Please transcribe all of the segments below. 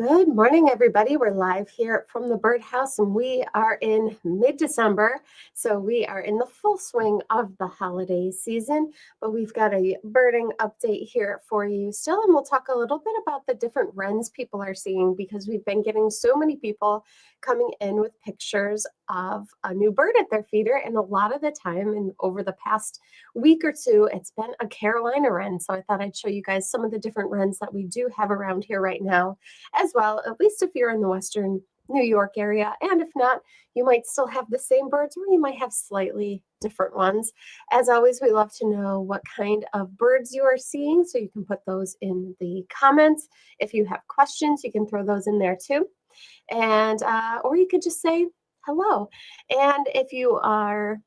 Good morning, everybody. We're live here from the birdhouse, and we are in mid-December. So we are in the full swing of the holiday season, but we've got a birding update here for you still, and we'll talk a little bit about the different wrens people are seeing because we've been getting so many people coming in with pictures of a new bird at their feeder, and a lot of the time, and over the past week or two, it's been a Carolina wren. So I thought I'd show you guys some of the different wrens that we do have around here right now as well, at least if you're in the Western New York area. And if not, you might still have the same birds, or you might have slightly different ones. As always, we love to know what kind of birds you are seeing, so you can put those in the comments. If you have questions, you can throw those in there too. And or you could just say hello. And if you are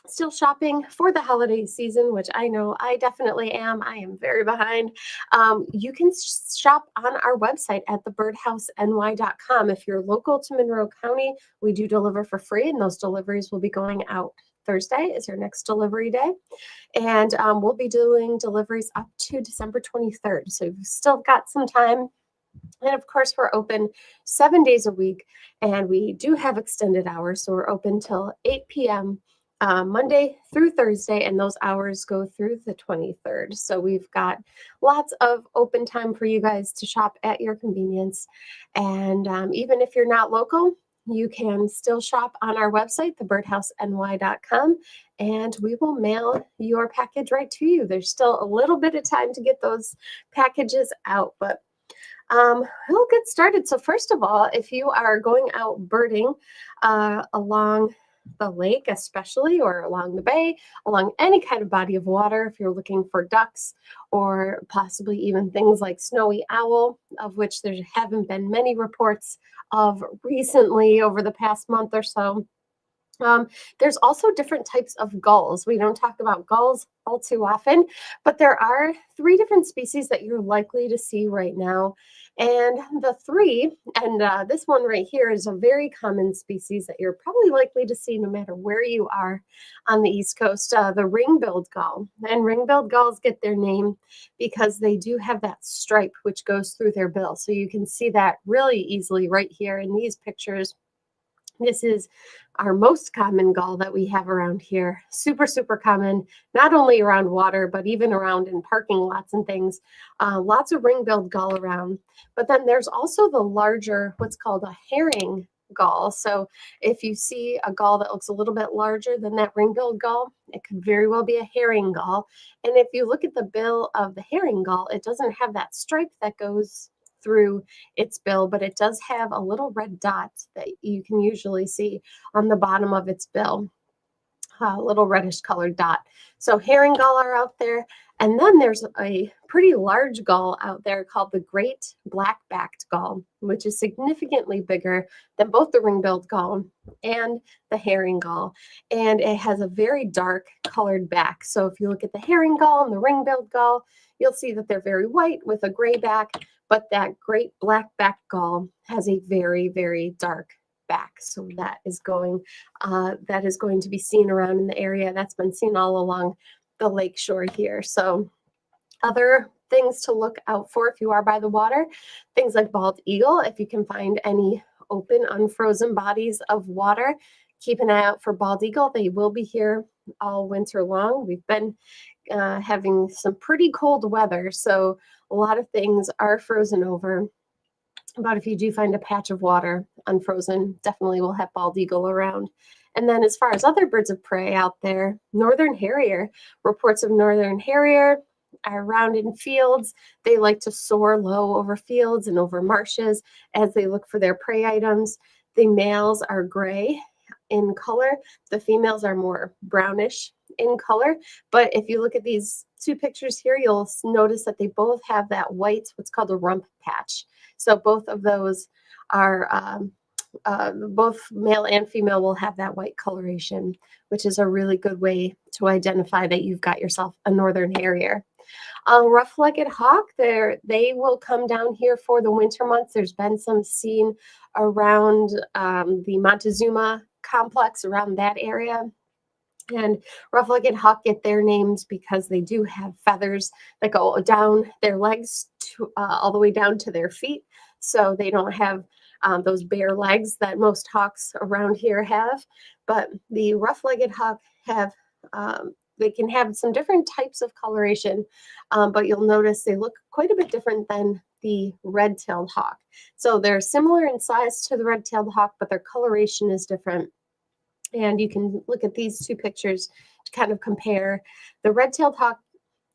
still shopping for the holiday season, which I know I definitely am. I am very behind. You can shop on our website at thebirdhouseny.com. If you're local to Monroe County, we do deliver for free, and those deliveries will be going out Thursday is your next delivery day. And we'll be doing deliveries up to December 23rd. So you've still got some time. And of course, we're open 7 days a week, and we do have extended hours. So we're open till 8 p.m. Monday through Thursday, and those hours go through the 23rd. So we've got lots of open time for you guys to shop at your convenience. And even if you're not local, you can still shop on our website, thebirdhouseny.com, and we will mail your package right to you. There's still a little bit of time to get those packages out, but we'll get started. So first of all, if you are going out birding along the lake especially, or along the bay, along any kind of body of water, if you're looking for ducks or possibly even things like snowy owl, of which there haven't been many reports of recently over the past month or so. There's also different types of gulls. We don't talk about gulls all too often, but there are 3 different species that you're likely to see right now. And the 3, and this one right here is a very common species that you're probably likely to see no matter where you are on the East Coast, the ring-billed gull. And ring-billed gulls get their name because they do have that stripe which goes through their bill. So you can see that really easily right here in these pictures. This is our most common gull that we have around here. Super, super common, not only around water, but even around in parking lots and things. Lots of ring-billed gull around. But then there's also the larger, what's called a herring gull. So if you see a gull that looks a little bit larger than that ring-billed gull, it could very well be a herring gull. And if you look at the bill of the herring gull, it doesn't have that stripe that goes through its bill, but it does have a little red dot that you can usually see on the bottom of its bill, a little reddish colored dot. So herring gull are out there. And then there's a pretty large gull out there called the great black-backed gull, which is significantly bigger than both the ring-billed gull and the herring gull. And it has a very dark colored back. So if you look at the herring gull and the ring-billed gull, you'll see that they're very white with a gray back, but that great black-backed gull has a very, very dark back. So that is going to be seen around in the area. That's been seen all along the lake shore here. So other things to look out for if you are by the water, things like bald eagle. If you can find any open, unfrozen bodies of water, keep an eye out for bald eagle. They will be here all winter long. We've been having some pretty cold weather, so a lot of things are frozen over. But if you do find a patch of water unfrozen, definitely will have bald eagle around. And then as far as other birds of prey out there, northern harrier, reports of northern harrier are around in fields. They like to soar low over fields and over marshes as they look for their prey items. The males are gray in color. The females are more brownish in color. But if you look at these 2 pictures here, you'll notice that they both have that white, what's called a rump patch. So both of those are, both male and female will have that white coloration, which is a really good way to identify that you've got yourself a northern harrier. Rough-legged hawk, they will come down here for the winter months. There's been some seen around the Montezuma complex, around that area. And rough-legged hawk get their names because they do have feathers that go down their legs to, all the way down to their feet. so they don't have those bare legs that most hawks around here have. But the rough-legged hawk have they can have some different types of coloration, but you'll notice they look quite a bit different than the red-tailed hawk. So they're similar in size to the red-tailed hawk, but their coloration is different. And you can look at these two pictures to kind of compare. The red-tailed hawk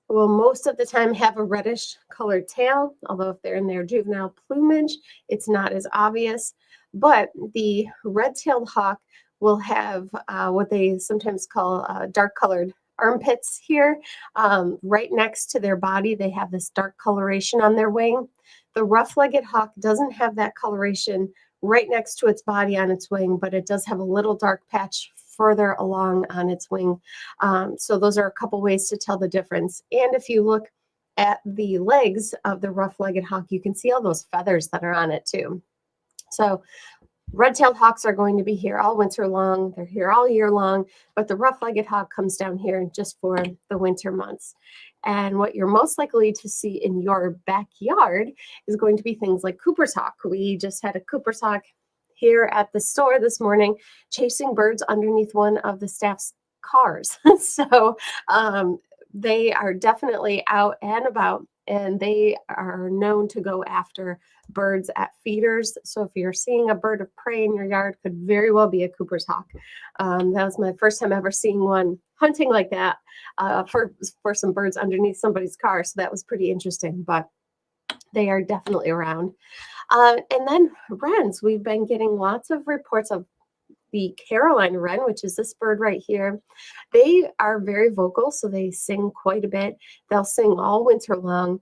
will most of the time have a reddish colored tail, although if they're in their juvenile plumage, it's not as obvious. But the red-tailed hawk will have what they sometimes call dark colored armpits here. Right next to their body, they have this dark coloration on their wing. The rough-legged hawk doesn't have that coloration right next to its body on its wing, but it does have a little dark patch further along on its wing. So those are a couple ways to tell the difference. And if you look at the legs of the rough-legged hawk, you can see all those feathers that are on it too. So red-tailed hawks are going to be here all winter long. They're here all year long, but the rough-legged hawk comes down here just for the winter months. And what you're most likely to see in your backyard is going to be things like Cooper's hawk. We just had a Cooper's hawk here at the store this morning chasing birds underneath one of the staff's cars. So they are definitely out and about, and they are known to go after birds at feeders. So if you're seeing a bird of prey in your yard, could very well be a Cooper's hawk. That was my first time ever seeing one hunting like that for some birds underneath somebody's car. So that was pretty interesting, but they are definitely around. And then wrens, we've been getting lots of reports of the Carolina wren, which is this bird right here. They are very vocal, so they sing quite a bit. They'll sing all winter long,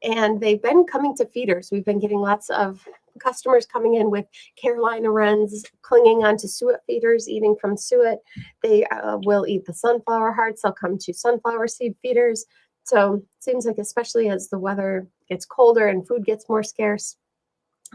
and they've been coming to feeders. We've been getting lots of customers coming in with Carolina wrens clinging onto suet feeders, eating from suet. They will eat the sunflower hearts. They'll come to sunflower seed feeders. So it seems like, especially as the weather gets colder and food gets more scarce,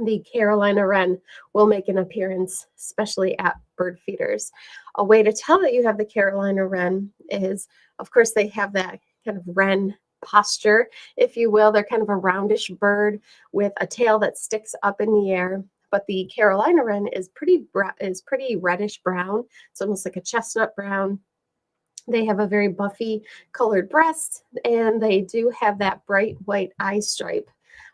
the Carolina wren will make an appearance, especially at bird feeders. A way to tell that you have the Carolina wren is, of course, they have that kind of wren posture, if you will. They're kind of a roundish bird with a tail that sticks up in the air. But the Carolina wren is pretty reddish brown. It's almost like a chestnut brown. They have a very buffy colored breast, and they do have that bright white eye stripe,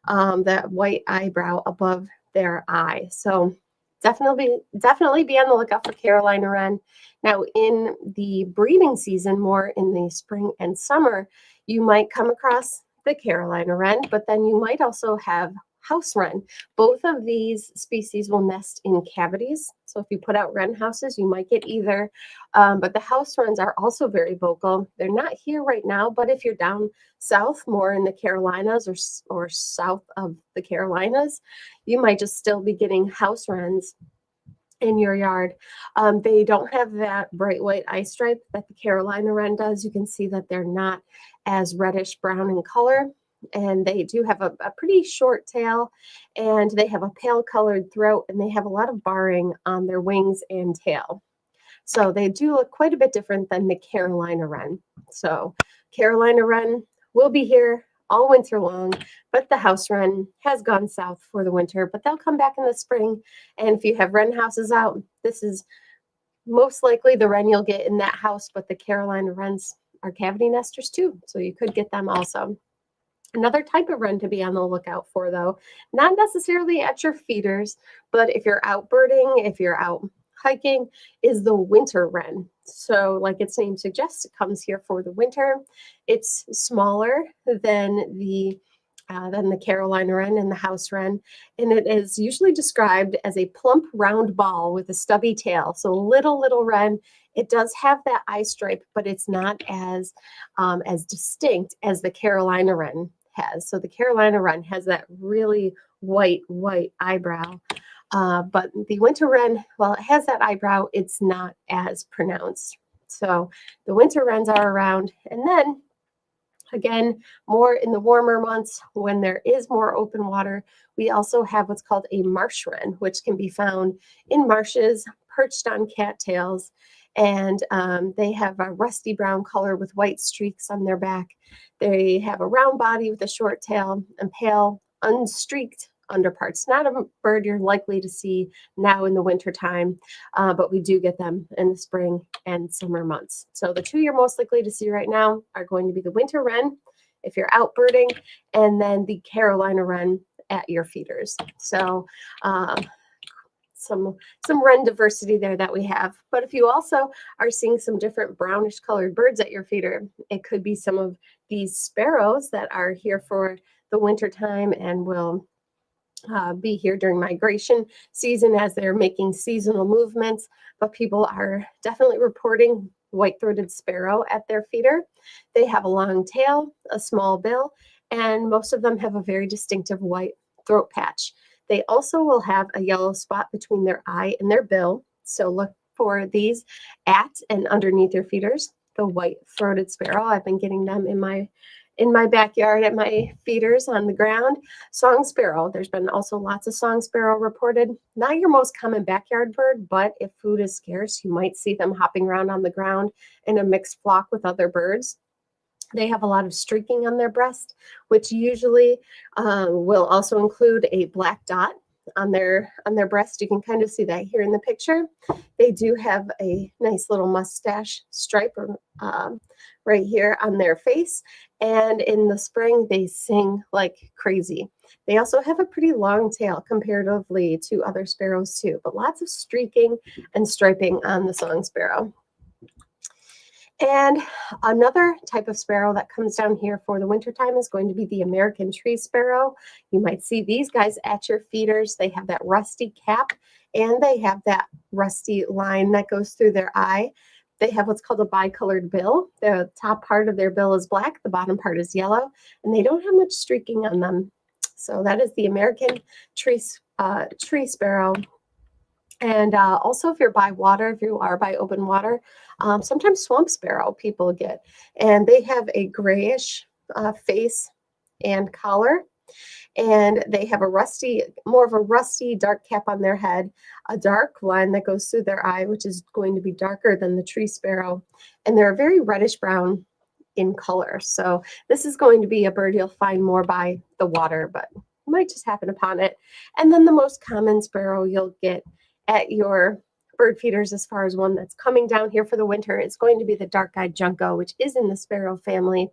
that white eyebrow above their eye. So definitely be on the lookout for Carolina wren. Now, in the breeding season, more in the spring and summer, you might come across the Carolina wren, but then you might also have house wren. Both of these species will nest in cavities. So if you put out wren houses, you might get either. But the house wrens are also very vocal. They're not here right now, but if you're down south, more in the Carolinas or south of the Carolinas, you might just still be getting house wrens in your yard. They don't have that bright white eye stripe that the Carolina wren does. You can see that they're not as reddish brown in color. And they do have a pretty short tail, and they have a pale colored throat, and they have a lot of barring on their wings and tail. So they do look quite a bit different than the Carolina wren. So Carolina wren will be here all winter long, but the house wren has gone south for the winter, but they'll come back in the spring. And if you have wren houses out, this is most likely the wren you'll get in that house, but the Carolina wrens are cavity nesters too, so you could get them also. Another type of wren to be on the lookout for, though, not necessarily at your feeders, but if you're out birding, if you're out hiking, is the winter wren. So like its name suggests, it comes here for the winter. It's smaller than the Carolina wren and the house wren, and it is usually described as a plump, round ball with a stubby tail. So little wren. It does have that eye stripe, but it's not as distinct as the Carolina wren has. So the Carolina wren has that really white eyebrow. But the winter wren, while it has that eyebrow, it's not as pronounced. So the winter wrens are around. And then again, more in the warmer months when there is more open water, we also have what's called a marsh wren, which can be found in marshes, perched on cattails. And they have a rusty brown color with white streaks on their back. They have a round body with a short tail and pale, unstreaked underparts. Not a bird you're likely to see now in the winter time, but we do get them in the spring and summer months. So the two you're most likely to see right now are going to be the winter wren, if you're out birding, and then the Carolina wren at your feeders. So some wren diversity there that we have. But if you also are seeing some different brownish colored birds at your feeder, it could be some of these sparrows that are here for the winter time and will be here during migration season as they're making seasonal movements. But people are definitely reporting white-throated sparrow at their feeder. They have a long tail, a small bill, and most of them have a very distinctive white throat patch. They also will have a yellow spot between their eye and their bill. So look for these at and underneath your feeders. The white-throated sparrow, I've been getting them in my backyard at my feeders on the ground. Song sparrow, there's been also lots of song sparrow reported. Not your most common backyard bird, but if food is scarce, you might see them hopping around on the ground in a mixed flock with other birds. They have a lot of streaking on their breast, which usually will also include a black dot on their breast. You can kind of see that here in the picture. They do have a nice little mustache stripe right here on their face. And in the spring, they sing like crazy. They also have a pretty long tail comparatively to other sparrows too, but lots of streaking and striping on the song sparrow. And another type of sparrow that comes down here for the wintertime is going to be the American tree sparrow. You might see these guys at your feeders. They have that rusty cap and they have that rusty line that goes through their eye. They have what's called a bicolored bill. The top part of their bill is black, the bottom part is yellow, and they don't have much streaking on them. So that is the American tree sparrow. And also, if you're by water, if you are by open water, sometimes swamp sparrow people get. And they have a grayish face and collar. And they have more of a rusty dark cap on their head, a dark line that goes through their eye, which is going to be darker than the tree sparrow. And they're very reddish brown in color. So this is going to be a bird you'll find more by the water, but you might just happen upon it. And then the most common sparrow you'll get at your bird feeders, as far as one that's coming down here for the winter, is going to be the dark-eyed junco, which is in the sparrow family.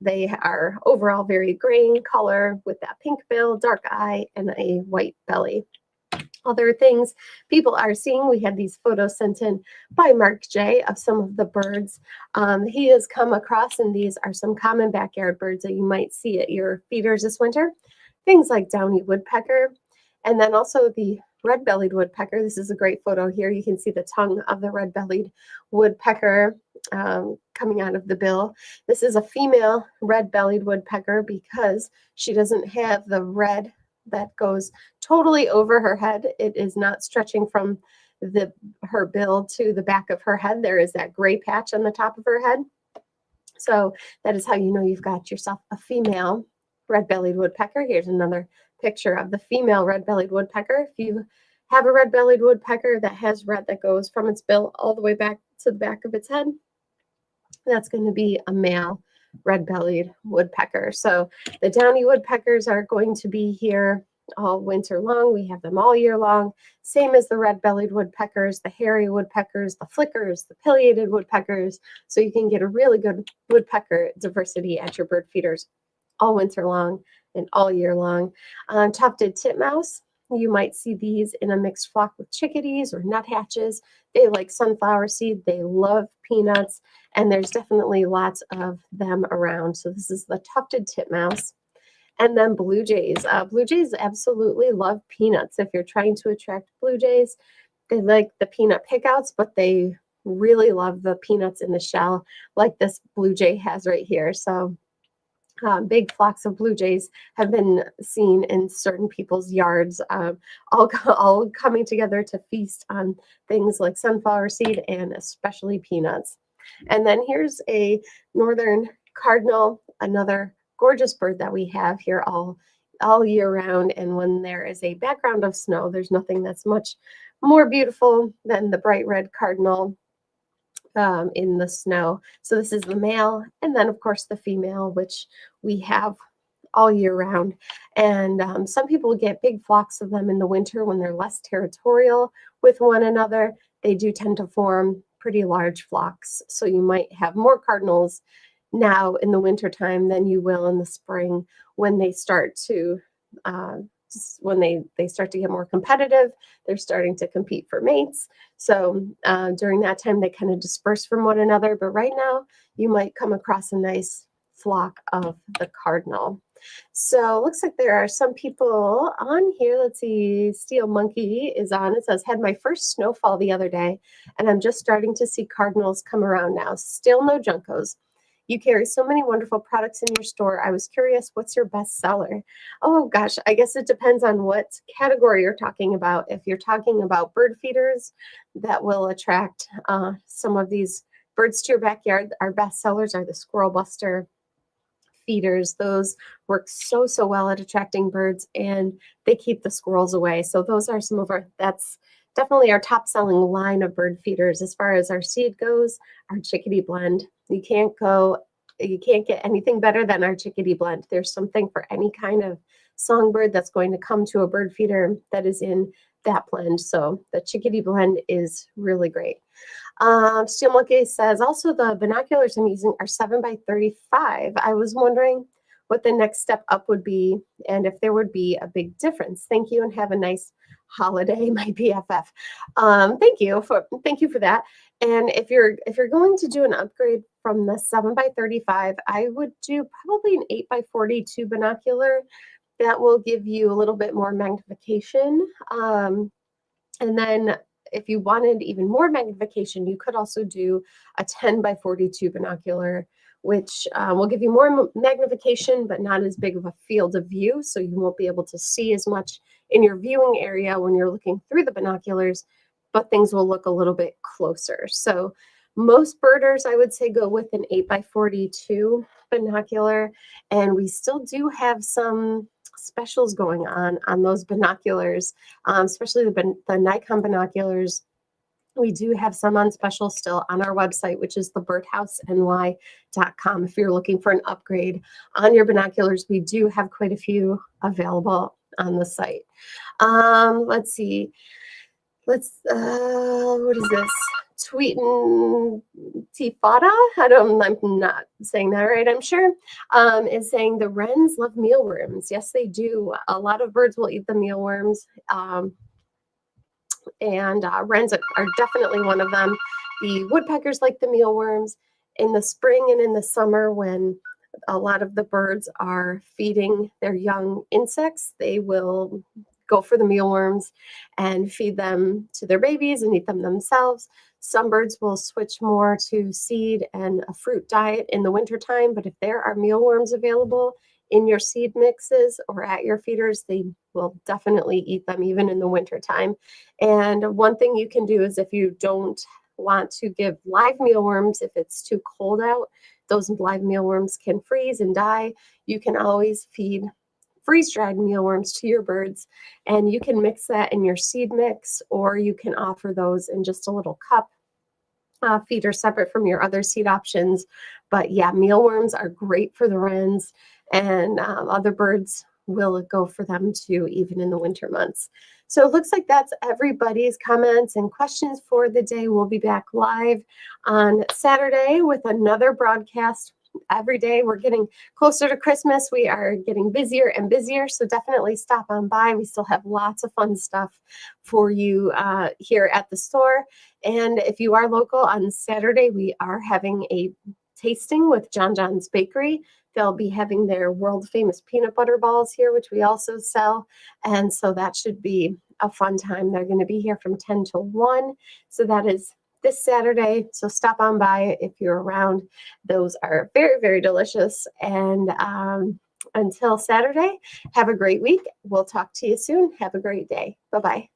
They are overall very gray in color with that pink bill, dark eye, and a white belly. Other things people are seeing, we had these photos sent in by Mark J of some of the birds he has come across, and these are some common backyard birds that you might see at your feeders this winter. Things like downy woodpecker, and then also the red-bellied woodpecker. This is a great photo here. You can see the tongue of the red-bellied woodpecker coming out of the bill. This is a female red-bellied woodpecker because she doesn't have the red that goes totally over her head. It is not stretching from her bill to the back of her head. There is that gray patch on the top of her head. So that is how you know you've got yourself a female red-bellied woodpecker. Here's another picture of the female red-bellied woodpecker. If you have a red-bellied woodpecker that has red that goes from its bill all the way back to the back of its head, that's going to be a male red-bellied woodpecker. So the downy woodpeckers are going to be here all winter long. We have them all year long. Same as the red-bellied woodpeckers, the hairy woodpeckers, the flickers, the pileated woodpeckers. So you can get a really good woodpecker diversity at your bird feeders all winter long and all year long. Tufted titmouse, you might see these in a mixed flock with chickadees or nuthatches. They like sunflower seed. They love peanuts, and there's definitely lots of them around. So this is the tufted titmouse. And then blue jays. Blue jays absolutely love peanuts. If you're trying to attract blue jays, they like the peanut pickouts, but they really love the peanuts in the shell, like this blue jay has right here. So big flocks of blue jays have been seen in certain people's yards, all coming together to feast on things like sunflower seed and especially peanuts. And then here's a northern cardinal, another gorgeous bird that we have here all year round. And when there is a background of snow, there's nothing that's much more beautiful than the bright red cardinal in the snow. So this is the male, and then of course the female, which we have all year round. And some people get big flocks of them in the winter when they're less territorial with one another. They do tend to form pretty large flocks. So you might have more cardinals now in the wintertime than you will in the spring when they start to they start to get more competitive. They're starting to compete for mates. So during that time, they kind of disperse from one another. But right now, you might come across a nice flock of the cardinal. So it looks like there are some people on here. Let's see, Steel Monkey is on. It says, had my first snowfall the other day, and I'm just starting to see cardinals come around now. Still no juncos. You carry so many wonderful products in your store. I was curious, what's your best seller? Oh gosh, I guess it depends on what category you're talking about. If you're talking about bird feeders, that will attract some of these birds to your backyard. Our best sellers are the Squirrel Buster feeders. Those work so well at attracting birds, and they keep the squirrels away. So those are some of that's definitely our top selling line of bird feeders. As far as our seed goes, our chickadee blend, you can't get anything better than our chickadee blend. There's something for any kind of songbird that's going to come to a bird feeder that is in that blend. So the chickadee blend is really great. Steel Monkey says, also the binoculars I'm using are 7x35. I was wondering what the next step up would be and if there would be a big difference. Thank you and have a nice holiday, my BFF. Thank you for that. And if you're going to do an upgrade from the 7x35, I would do probably an 8x42 binocular. That will give you a little bit more magnification. And then if you wanted even more magnification, you could also do a 10x42 binocular, which will give you more magnification, but not as big of a field of view. So you won't be able to see as much in your viewing area when you're looking through the binoculars, but things will look a little bit closer. So most birders, I would say, go with an 8x42 binocular, and we still do have some specials going on those binoculars, especially the Nikon binoculars. We do have some on special still on our website, which is thebirdhouseny.com. If you're looking for an upgrade on your binoculars, we do have quite a few available on the site. Let's see. What is this? Tweetin Tifada, I'm not saying that right, I'm sure, is saying the wrens love mealworms. Yes, they do. A lot of birds will eat the mealworms, and wrens are definitely one of them. The woodpeckers like the mealworms. In the spring and in the summer, when a lot of the birds are feeding their young insects, they will go for the mealworms and feed them to their babies and eat them themselves. Some birds will switch more to seed and a fruit diet in the wintertime, but if there are mealworms available in your seed mixes or at your feeders, they will definitely eat them even in the wintertime. And one thing you can do is, if you don't want to give live mealworms, if it's too cold out, those live mealworms can freeze and die. You can always feed freeze-dried mealworms to your birds, and you can mix that in your seed mix, or you can offer those in just a little cup feeder separate from your other seed options. But yeah, mealworms are great for the wrens, and other birds will go for them too, even in the winter months. So it looks like that's everybody's comments and questions for the day. We'll be back live on Saturday with another broadcast. Every day we're getting closer to Christmas. We are getting busier and busier, so definitely stop on by. We still have lots of fun stuff for you here at the store. And if you are local, on Saturday we are having a tasting with John John's Bakery. They'll be having their world famous peanut butter balls here, which we also sell. And so that should be a fun time. They're going to be here from 10 to 1. So that is this Saturday. So stop on by if you're around. Those are very, very delicious. And until Saturday, have a great week. We'll talk to you soon. Have a great day. Bye-bye.